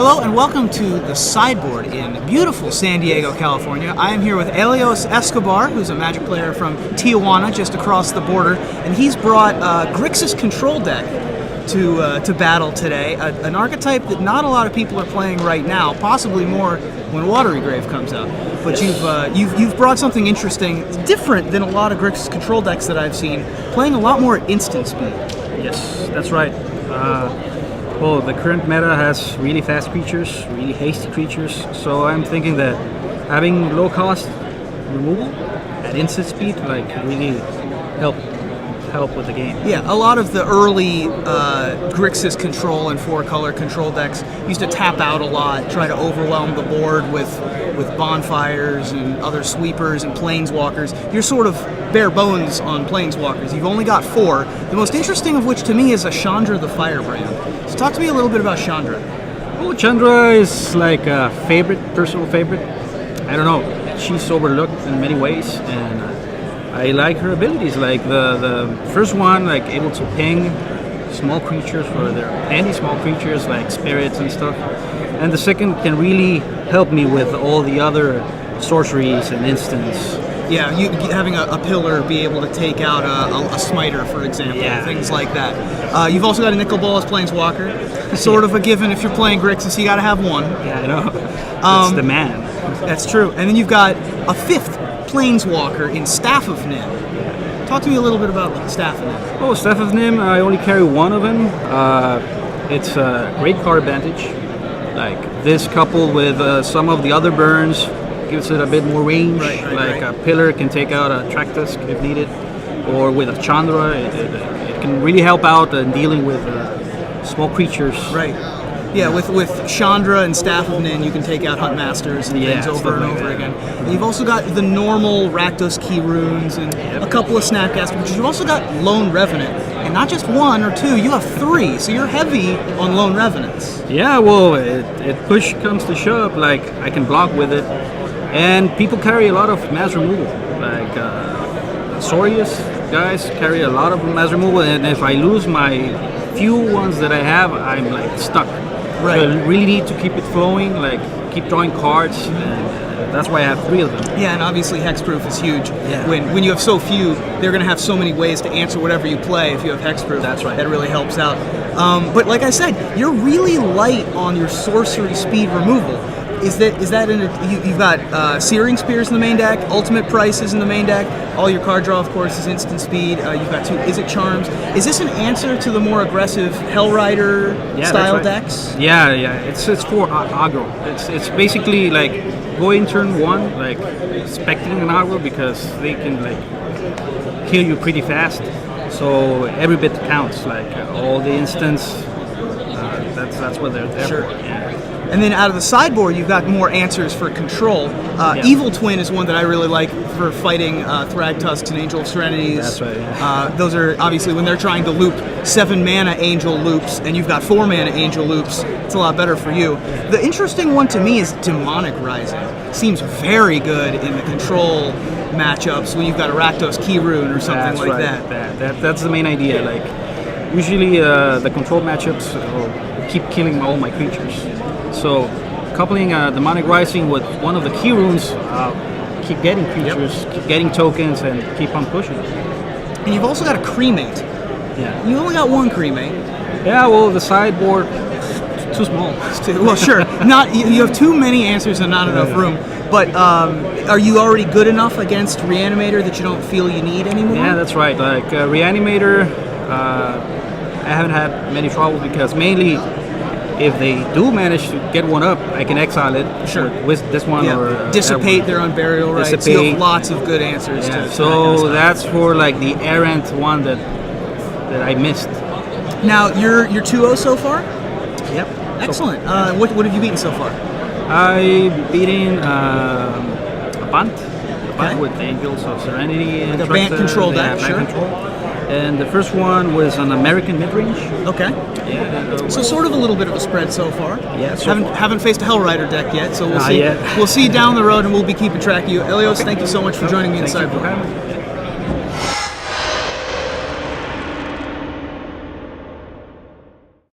Hello and welcome to the Sideboard in beautiful San Diego, California. I am here with Helios Escobar, who's a Magic player from Tijuana, just across the border, and he's brought Grixis Control deck to battle today, an archetype that not a lot of people are playing right now, possibly more when Watery Grave comes out. But you've brought something interesting, different than a lot of Grixis Control decks that I've seen, playing a lot more at instant speed. Yes, that's right. Well, the current meta has really fast creatures, really hasty creatures, so I'm thinking that having low cost removal at instant speed really help with the game. Yeah, a lot of the early Grixis Control and 4-color control decks used to tap out a lot, try to overwhelm the board with bonfires and other sweepers and planeswalkers. You're sort of bare bones on planeswalkers. You've only got 4, the most interesting of which to me is a Chandra the Firebrand. So talk to me a little bit about Chandra. Well, Chandra is like a personal favorite. I don't know, she's overlooked in many ways, and I like her abilities. Like the first one, like able to ping small creatures for their handy small creatures like spirits and stuff. And the second can really help me with all the other sorceries and instants. Yeah, having a pillar be able to take out a smiter, for example, things like that. You've also got a Nicol Bolas Planeswalker, sort of a given if you're playing Grixis, you got to have one. Yeah, I know. That's the man. That's true. And then you've got a 5th Planeswalker in Staff of Nim. Talk to me a little bit about Staff of Nim. Oh, Staff of Nim, I only carry one of them. It's a great card advantage. Like this coupled with some of the other burns gives it a bit more range. A pillar can take out a Tractus if needed, or with a Chandra, it can really help out in dealing with small creatures. Right. Yeah, with Chandra and Staff of Nin, you can take out Huntmasters and things over and over again. And you've also got the normal Rakdos Key Runes and a couple of Snapcaster, but you've also got Lone Revenant. And not just 1 or 2, you have 3, so you're heavy on Lone Revenants. Yeah, well, it push comes to shove, like I can block with it. And people carry a lot of mass removal. Like Sorius guys carry a lot of mass removal, and if I lose my few ones that I have, I'm like stuck. Right. So I really need to keep it flowing, like keep drawing cards, and that's why I have 3 of them. Yeah, and obviously Hexproof is huge. Yeah. When you have so few, they're going to have so many ways to answer whatever you play if you have Hexproof. That's right. That really helps out. But like I said, you're really light on your sorcery speed removal. Is that you've got Searing Spears in the main deck, Ultimate Prices in the main deck, all your card draw, of course, is instant speed. You've got 2 Izzet Charms. Is this an answer to the more aggressive Hellrider style decks? Yeah, it's for aggro. It's basically like going turn 1, like expecting an aggro because they can like kill you pretty fast. So every bit counts. Like all the instants. That's what they're there for. Yeah. And then out of the sideboard, you've got more answers for control. Evil Twin is one that I really like for fighting Thragtusks and Angel of Serenities. That's right, yeah. Those are obviously when they're trying to loop 7 mana Angel loops, and you've got 4 mana Angel loops, it's a lot better for you. The interesting one to me is Demonic Rising. Seems very good in the control matchups when you've got a Rakdos Key Rune or something that. That's the main idea. Like usually the control matchups will keep killing all my creatures. So, coupling Demonic Rising with one of the key runes, keep getting creatures, keep getting tokens, and keep on pushing. And you've also got a Cremate. Yeah. You only got 1 Cremate. Yeah, well, the sideboard too small. Well, sure. You have too many answers and not enough room. But are you already good enough against Reanimator that you don't feel you need anymore? Yeah, that's right. Like Reanimator, I haven't had many troubles because mainly, if they do manage to get one up, I can exile it. Sure. With this one or dissipate their unburial rights. Dissipate. You have lots of good answers. Yeah. So that's for like the errant one that I missed. Now you're 2-0 so far. Yep. Excellent. What have you beaten so far? I've beaten a Bant with the Angels of Serenity and a Bant control deck. Sure. Control. And the first one was an American midrange. Okay. Yeah. So sort of a little bit of a spread so far. Yeah. Haven't faced a Hellrider deck yet, so we'll see. Yet. We'll see down the road, and we'll be keeping track of you. Helios, thank you so much for joining me inside.